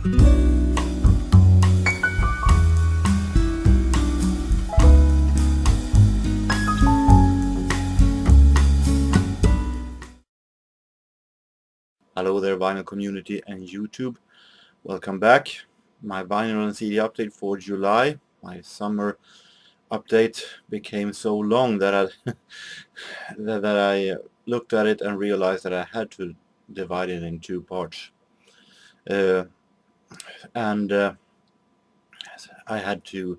Hello there, vinyl community and YouTube. Welcome back. My vinyl and CD update for July. My summer update became so long that I that I looked at it and realized that I had to divide it in two parts. And I had to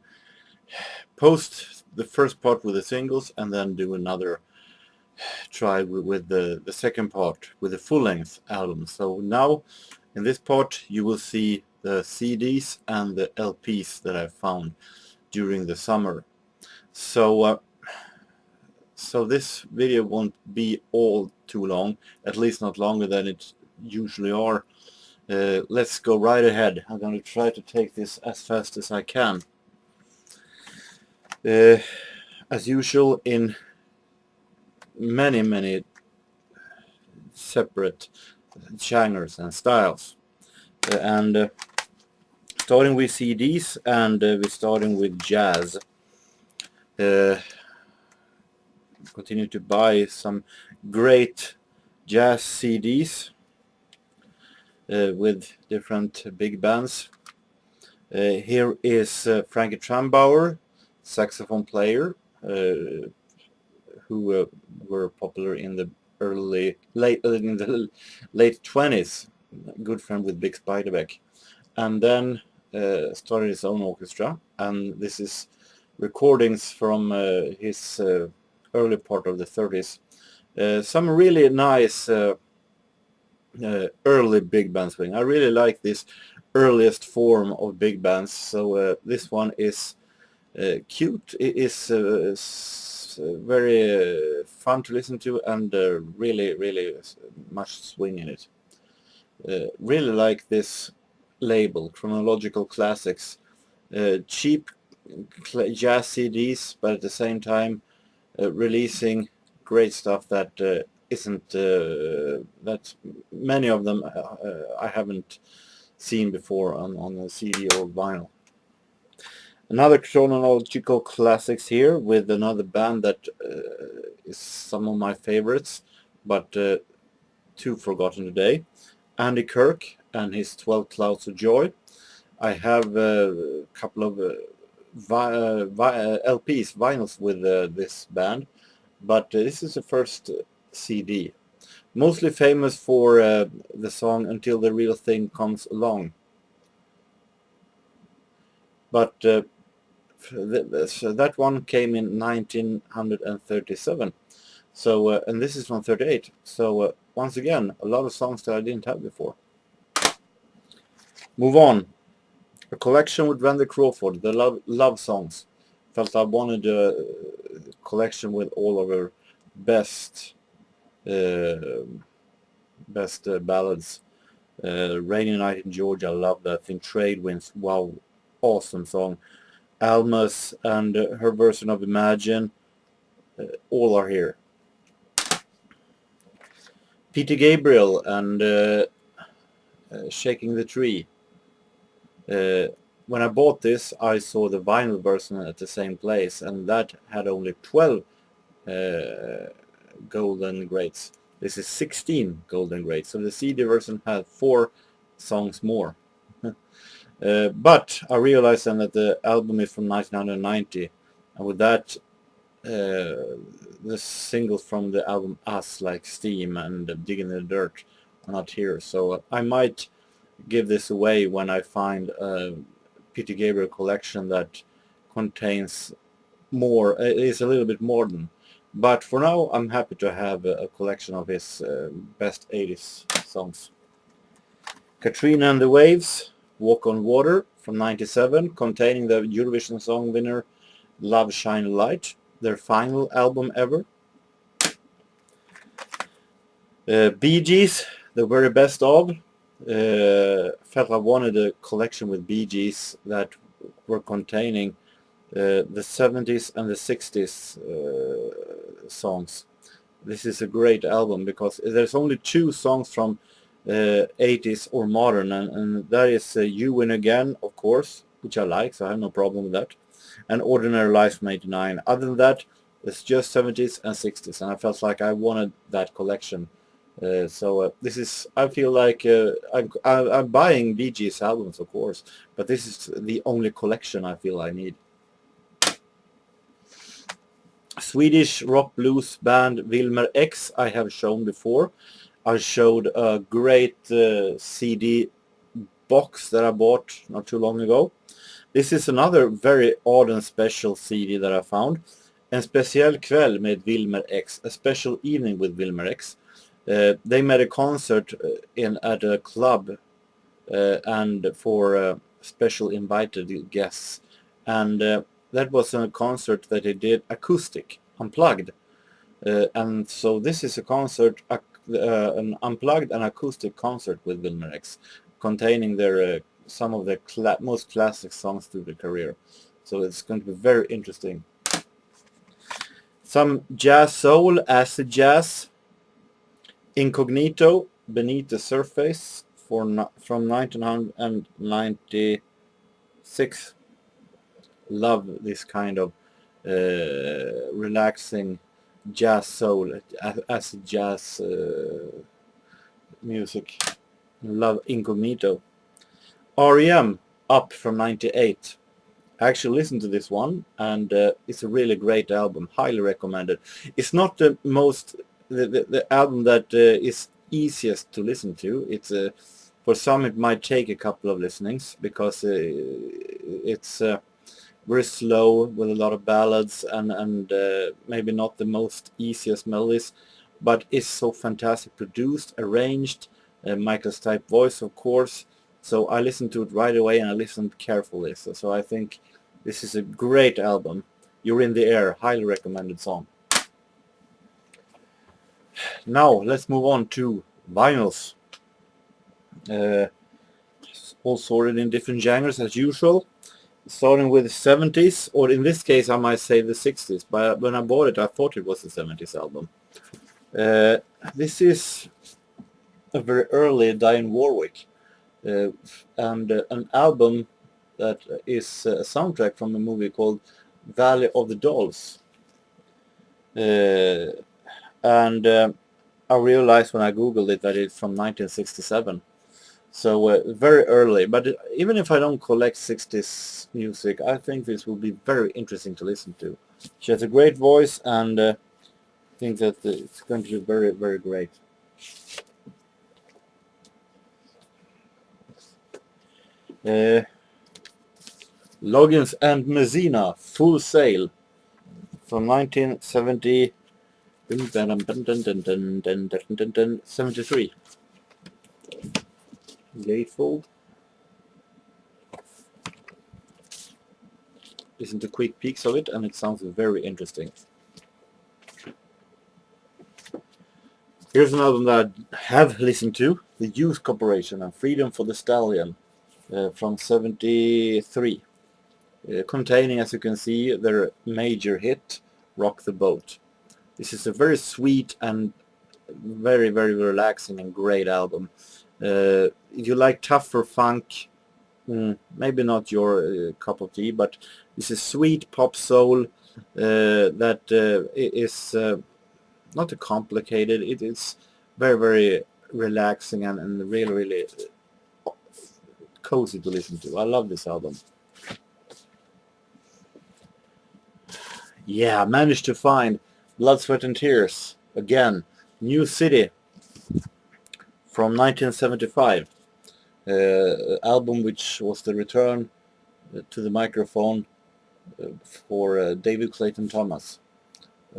post the first part with the singles and then do another try with the second part with the full-length album. So now in this part you will see the CDs and the LPs that I found during the summer. So so this video won't be all too long, at least not longer than it usually are. Let's go right ahead. I'm going to try to take this as fast as I can. As usual, in many separate genres and styles, and starting with CDs, and we're starting with jazz. Continue to buy some great jazz CDs with different big bands. Here is Frankie Trambauer, saxophone player, who were popular in the late 20s. Good friend with Big Spiderback, and then started his own orchestra. And this is recordings from his early part of the 30s. Some really nice early big band swing. I really like this earliest form of big bands. So this one is cute. It is very fun to listen to, and really much swing in it. Really like this label, Chronological Classics. Cheap jazz CDs, but at the same time releasing great stuff that isn't that many of them I haven't seen before on a CD or vinyl. Another Chronological Classics here with another band that is some of my favorites, but too forgotten today. Andy Kirk and his 12 Clouds of Joy. I have a couple of LPs, vinyls with this band, but this is the first CD. Mostly famous for the song Until the Real Thing Comes Along. But that one came in 1937. So and this is from 38. So once again, a lot of songs that I didn't have before. Move on. A collection with Randy Crawford, the love songs. Felt I wanted a collection with all of her best ballads. Rainy Night in Georgia, I love that thing. Trade Winds, wow, awesome song. Alma's and her version of Imagine, all are here. Peter Gabriel and Shaking the Tree. When I bought this, I saw the vinyl version at the same place, and that had only 12 golden greats. This is 16 golden greats, so the CD version had 4 songs more. But I realized then that the album is from 1990, and with that the singles from the album Us, like Steam and Digging in the Dirt, are not here. So I might give this away when I find a Peter Gabriel collection that contains more, is a little bit modern. But for now I'm happy to have a collection of his best 80s songs. Katrina and the Waves, Walk on Water from 97, containing the Eurovision song winner Love Shine Light, their final album ever. Bee Gees, the very best of. Felt I wanted a collection with Bee Gees that were containing the 70s and the 60s songs. This is a great album because there's only 2 songs from 80s or modern, and that is You Win Again, of course, which I like, so I have no problem with that, and Ordinary Life from 89. Other than that, it's just 70s and 60s, and I felt like I wanted that collection. This is, I feel like I'm buying VG's albums, of course, but this is the only collection I feel I need. Swedish rock blues band Wilmer X I have shown before. I showed a great CD box that I bought not too long ago. This is another very odd and special CD that I found. En speciell kväll med Wilmer X, a special evening with Wilmer X. They made a concert at a club and for special invited guests, and that was a concert that they did acoustic, unplugged, and so this is a concert, an unplugged and acoustic concert with Wilmer X, containing their some of their most classic songs through their career. So it's going to be very interesting. Some jazz soul, acid jazz, Incognito, Beneath the Surface, from 1996. Love this kind of relaxing jazz soul, acid jazz music. Love Incognito. R.E.M. Up from 98. I actually listened to this one, and it's a really great album. Highly recommended. It's not the most the album that is easiest to listen to. It's for some it might take a couple of listenings because it's very slow with a lot of ballads and maybe not the most easiest melodies, but it's so fantastic produced, arranged. Michael Stipe voice, of course. So I listened to it right away, and I listened carefully. So I think this is a great album. You're in the Air, highly recommended song. Now let's move on to vinyls. All sorted in different genres as usual. Starting with the 70s, or in this case I might say the 60s, but when I bought it I thought it was the 70s album. This is a very early Dionne Warwick, and an album that is a soundtrack from a movie called Valley of the Dolls. And I realized when I googled it that it's from 1967. So very early, but even if I don't collect 60s music, I think this will be very interesting to listen to. She has a great voice, and I think that it's going to be very, very great. Loggins and Messina, Full Sail, from 1973. Gatefold. Listen to quick peeks of it, and it sounds very interesting. Here's an album that I have listened to, the Hues Corperation and Freedom for the Stallion, from 73, containing, as you can see, their major hit, Rock the Boat. This is a very sweet and very, very relaxing and great album. If you like tougher funk, maybe not your cup of tea, but this is sweet pop soul that is not too complicated. It is very, very relaxing and really, really cozy to listen to. I love this album. Yeah, I managed to find Blood, Sweat and Tears again. New City from 1975. Album which was the return to the microphone for David Clayton Thomas.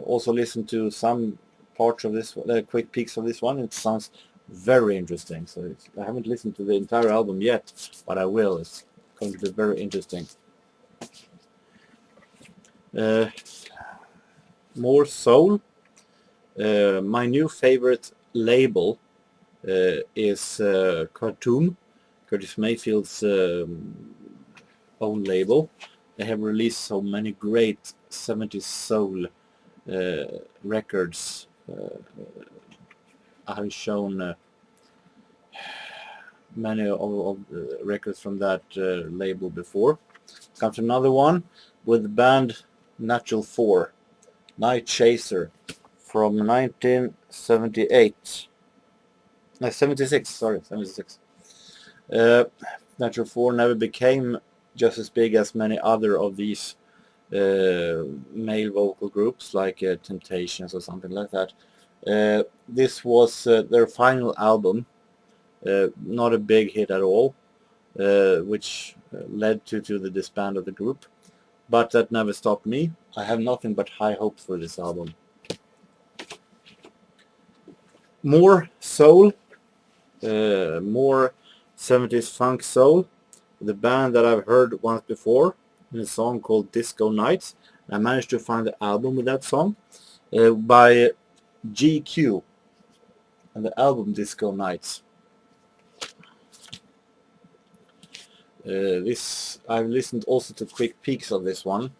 Also listened to some parts of this, quick peeks of this one. It sounds very interesting. So I haven't listened to the entire album yet, but I will. It's going to be very interesting. More soul. My new favorite label is Cartoon, Curtis Mayfield's own label. They have released so many great 70s soul records. I have shown many of the records from that label before. Comes another one with the band Natural 4, Night Chaser, from 1978. No, 76, sorry, 76. Natural 4 never became just as big as many other of these male vocal groups like Temptations or something like that. This was their final album, not a big hit at all, which led to the disband of the group, but that never stopped me. I have nothing but high hopes for this album. More soul, more 70s funk soul, the band that I've heard once before in a song called Disco Nights. I managed to find the album with that song by GQ, and the album Disco Nights. This I've listened also to quick peeks of this one.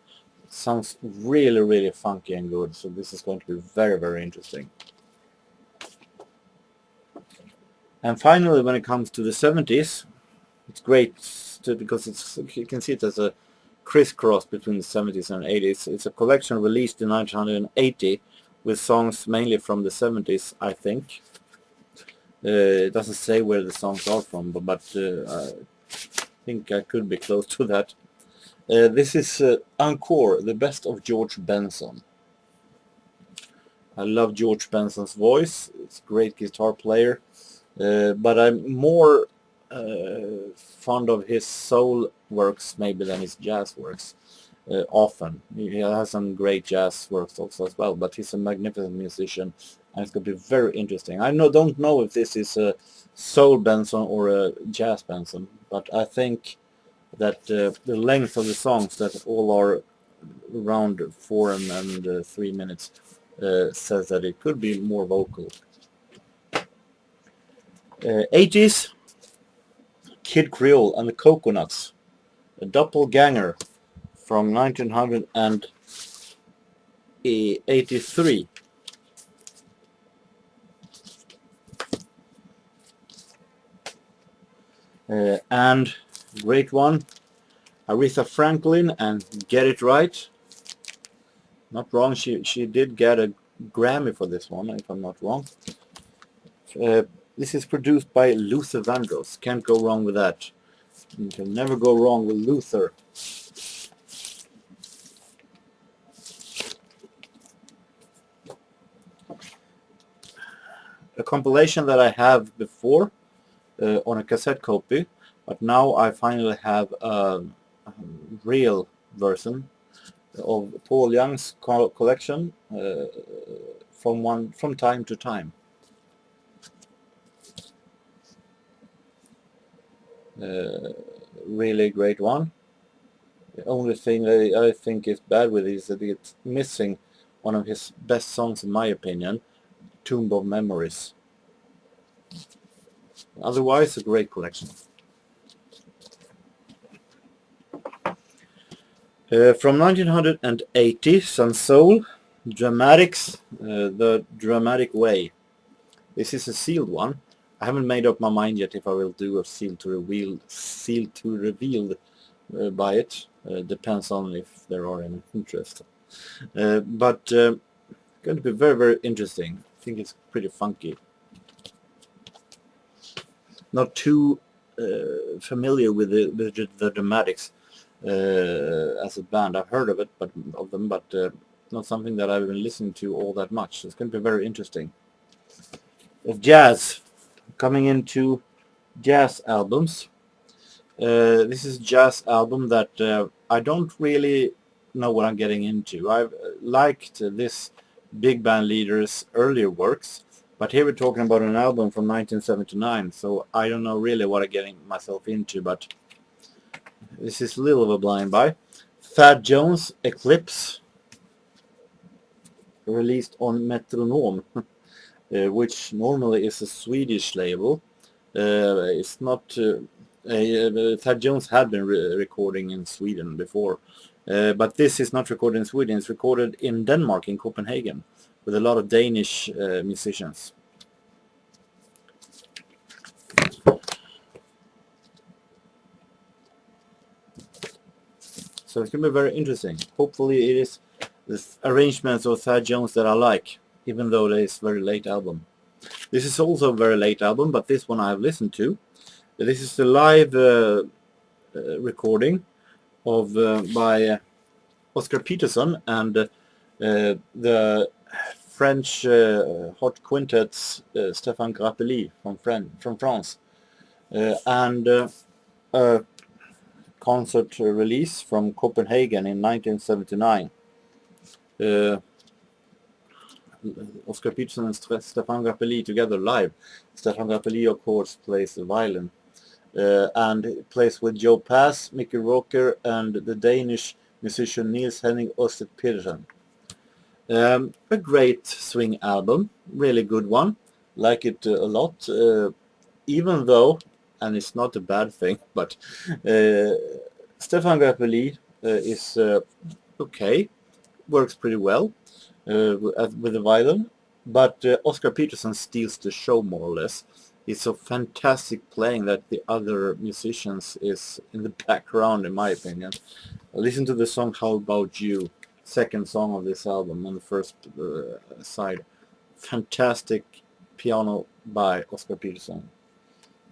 It sounds really funky and good, so this is going to be very interesting. And finally, when it comes to the 70s, it's great because you can see it as a crisscross between the 70s and 80s. It's a collection released in 1980 with songs mainly from the 70s, I think. It doesn't say where the songs are from, but I think I could be close to that. This is Encore, the best of George Benson. I love George Benson's voice. It's a great guitar player. But I'm more fond of his soul works maybe than his jazz works often. He has some great jazz works also as well, but he's a magnificent musician and it's going to be very interesting. I don't know if this is a soul Benson or a jazz Benson, but I think that the length of the songs that all are around 4 and 3 minutes says that it could be more vocal. 80s, Kid Creole and the Coconuts, a doppelganger from 1983. And great one, Aretha Franklin and Get It Right. Not wrong, she did get a Grammy for this one, if I'm not wrong. This is produced by Luther Vandross. Can't go wrong with that. You can never go wrong with Luther. A compilation that I have before on a cassette copy, but now I finally have a real version of Paul Young's collection from time to time. Really great one. The only thing I think is bad with it is that it's missing one of his best songs in my opinion, Tomb of Memories. Otherwise, a great collection. From 1980, some soul, Dramatics, The Dramatic Way. This is a sealed one. I haven't made up my mind yet if I will do a sealed to revealed by it. Depends on if there are any interest. But going to be very interesting. I think it's pretty funky. Not too familiar with the Dramatics as a band. I've heard of it, but not something that I've been listening to all that much. So it's going to be very interesting. Jazz, coming into jazz albums. This is a jazz album that I don't really know what I'm getting into. I've liked this big band leader's earlier works, but here we're talking about an album from 1979, so I don't know really what I'm getting myself into, but this is a little of a blind buy. Thad Jones, Eclipse, released on Metronome, which normally is a Swedish label. It's not... Thad Jones had been recording in Sweden before, but this is not recorded in Sweden. It's recorded in Denmark, in Copenhagen, with a lot of Danish musicians. So it's going to be very interesting. Hopefully it is the arrangements of Thad Jones that I like, even though it is a very late album. This is also a very late album, but this one I've listened to. This is the live recording of by Oscar Peterson and the French hot quintets Stephane Grapelli from France, and a concert release from Copenhagen in 1979. Oscar Peterson and Stephane Grapelli together live. Stephane Grapelli, of course, plays the violin, and plays with Joe Pass, Mickey Roker, and the Danish musician Niels Henning Ørsted Peterson. A great swing album, really good one. Like it a lot, even though, and it's not a bad thing, but Stephane Grapelli is okay, works pretty well with the violin, but Oscar Peterson steals the show more or less. It's so fantastic playing that the other musicians is in the background, in my opinion. Listen to the song How About You, second song of this album on the first side. Fantastic piano by Oscar Peterson.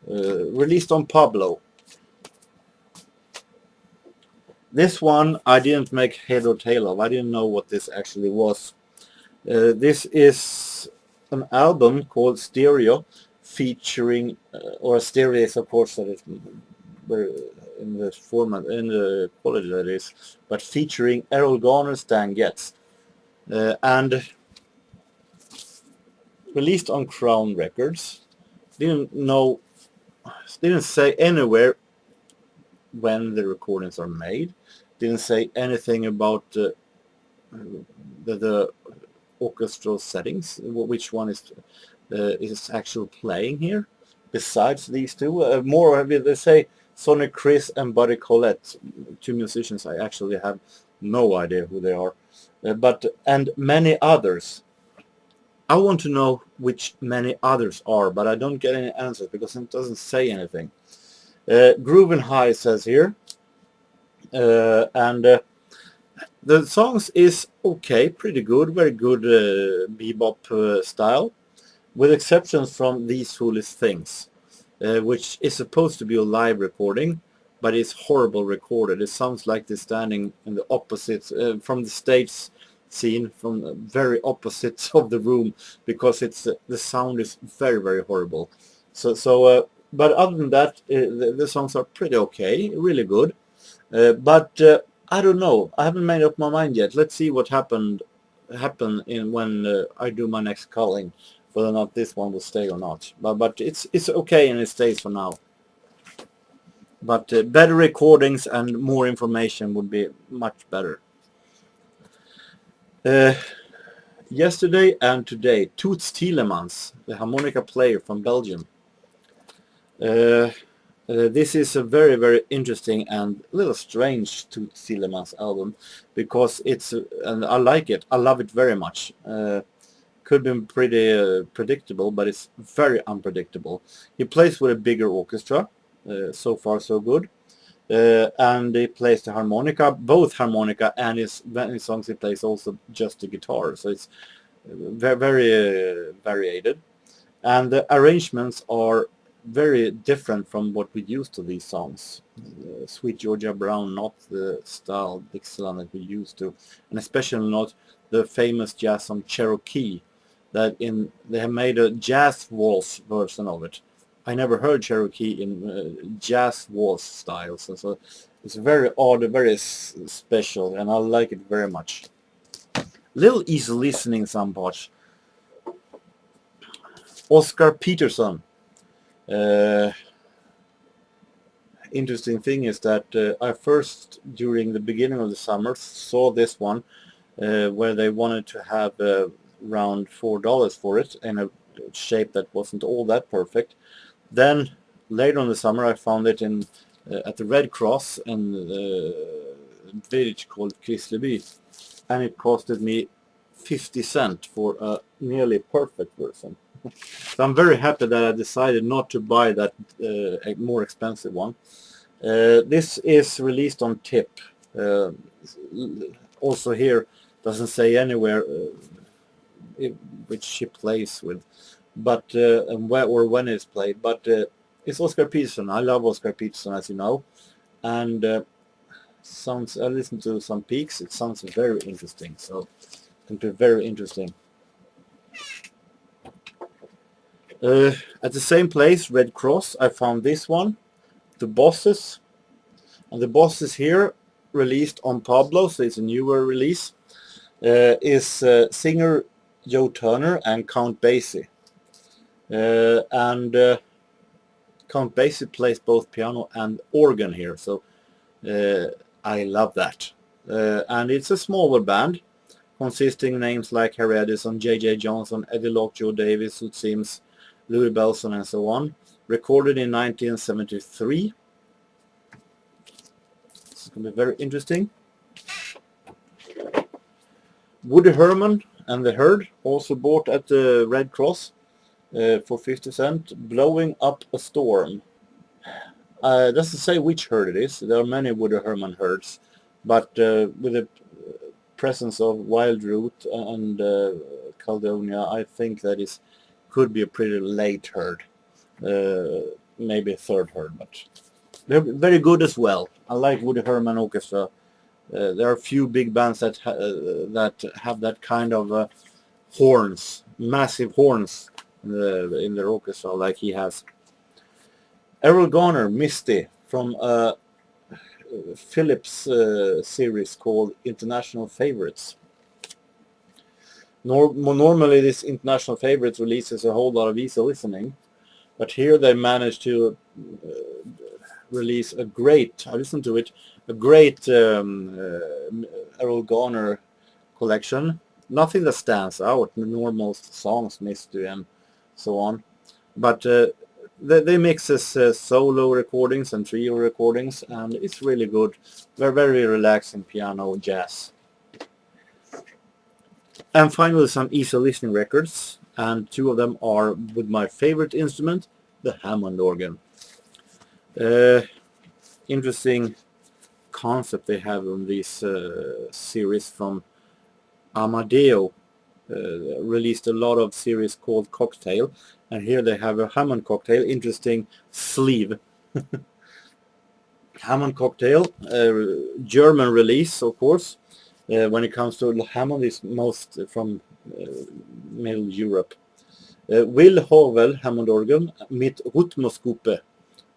Released on Pablo. This one I didn't make head or tail of. I didn't know what this actually was. This is an album called Stereo, featuring, or stereo is of course that is in the format, in the quality that is, but featuring Errol Garner, Stan Getz, and released on Crown Records. Didn't say anywhere when the recordings are made. Didn't say anything about the orchestral settings, which one is actual playing here, besides these two. More, they say Sonny Chris and Buddy Collette, two musicians. I actually have no idea who they are, and many others. I want to know which many others are, but I don't get any answers because it doesn't say anything. Groove and High says here, and the songs is okay, pretty good, very good bebop style, with exceptions from These Foolish Things, which is supposed to be a live recording, but it's horrible recorded. It sounds like they're standing in the opposite from the stage scene, from very opposite of the room, because it's the sound is very, very horrible. But other than that, the songs are pretty okay, really good. But I don't know. I haven't made up my mind yet. Let's see what happen in when I do my next calling, whether or not this one will stay or not. But it's okay and it stays for now. But better recordings and more information would be much better. Yesterday and today, Toots Thielemans, the harmonica player from Belgium. This is a very, very interesting and a little strange Toots Thielemans album, because it's and I like it. I love it very much. Could be pretty predictable, but it's very unpredictable. He plays with a bigger orchestra. So far, so good. And he plays the harmonica, both harmonica and his songs he plays also just the guitar. So it's very, very varied. And the arrangements are very different from what we used to these songs. Sweet Georgia Brown, not the style Dixieland that we used to, and especially not the famous jazz song Cherokee. They have made a jazz waltz version of it. I never heard Cherokee in jazz waltz style, so it's very odd, very special, and I like it very much. Little easy listening some parts. Oscar Peterson. Interesting thing is that I first, during the beginning of the summer, saw this one where they wanted to have around $4 for it in a shape that wasn't all that perfect. Then later in the summer I found it in at the Red Cross in a village called Krisleby, and it costed me 50 cents for a nearly perfect version. So I'm very happy that I decided not to buy that more expensive one. This is released on tip. Uh, Also here doesn't say anywhere which she plays with, but and where or when it's played. But it's Oscar Peterson. I love Oscar Peterson, as you know, and sounds. I listened to some peaks. It sounds very interesting. So it's going to be very interesting. At the same place, Red Cross, I found this one, The Bosses, and The Bosses here, released on Pablo, so it's a newer release, is singer Joe Turner and Count Basie. And Count Basie plays both piano and organ here, so I love that. And it's a smaller band, consisting names like Harry Edison, J.J. Johnson, Eddie Locke, Joe Davis, Hoot Sims, Louis Bellson, and so on. Recorded in 1973. This is going to be very interesting. Woody Herman and the Herd, also bought at the Red Cross for 50 cents, Blowing Up a Storm. It doesn't say which herd it is. There are many Woody Herman herds, but with the presence of Wild Root and Caledonia, I think that is could be a pretty late herd, maybe a third herd, but they're very good as well. I like Woody Herman Orchestra. There are a few big bands that have that kind of horns, massive horns in their orchestra, like he has. Errol Garner, Misty, from Philips series called International Favorites. Normally this International Favorites releases a whole lot of easy listening, but here they managed to release a great, I listened to it, a great Errol Garner collection. Nothing that stands out, normal songs, Misty and so on, but they mixes solo recordings and trio recordings, and it's really good. They're very relaxing piano jazz. And finally some easy listening records, and two of them are with my favorite instrument, the Hammond organ. Interesting concept they have on this series from Amadeo. Released a lot of series called Cocktail, and here they have a Hammond Cocktail. Interesting sleeve. Hammond Cocktail, German release, of course. When it comes to Hammond, is most from Middle Europe. Will Hovel Hammond organ mit Rhythmusgruppe,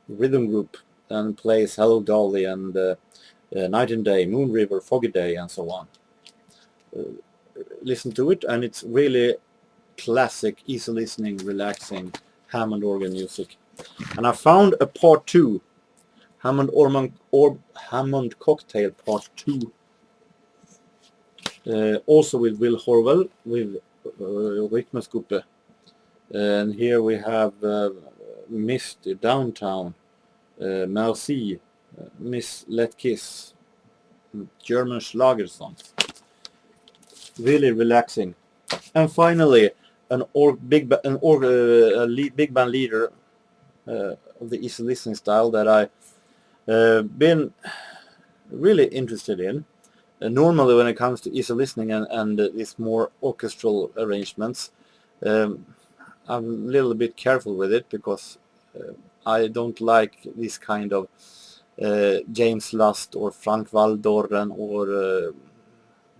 rhythm group, and plays Hello Dolly and Night and Day, Moon River, Foggy Day, and so on. Listen to it, and it's really classic, easy listening, relaxing Hammond organ music. And I found a part 2, Hammond Cocktail part 2, also with Will Horwell with Rhythmusgruppe. And here we have Misty, Downtown, Merci, Miss Let Kiss, German Schlager songs. Really relaxing. And finally, big band leader of the easy listening style that I been really interested in. Normally when it comes to easy listening and these more orchestral arrangements, I'm a little bit careful with it, because I don't like this kind of James Last or Frank Walldorren or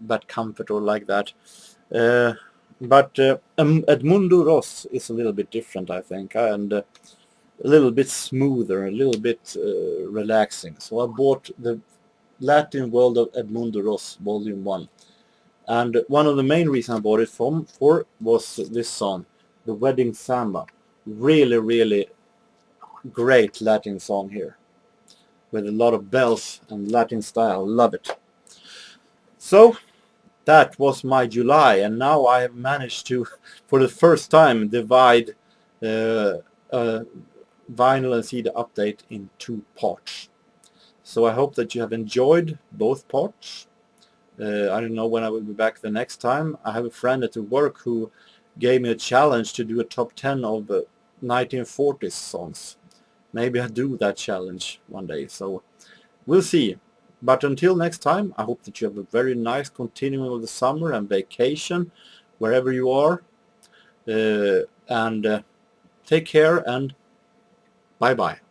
Bad Comfort or like that. But Edmundo Ros is a little bit different, I think, and a little bit smoother, a little bit relaxing. So I bought the Latin World of Edmundo Ros, Volume 1. And one of the main reasons I bought it for was this song, The Wedding Samba. Really, really great Latin song here, with a lot of bells and Latin style. Love it. So that was my July, and now I have managed to, for the first time, divide vinyl and CD update in 2 parts. So I hope that you have enjoyed both parts. I don't know when I will be back the next time. I have a friend at the work who gave me a challenge to do a top 10 of 1940s songs. Maybe I'll do that challenge one day, so we'll see. But until next time, I hope that you have a very nice continuing of the summer and vacation, wherever you are. And take care and bye-bye.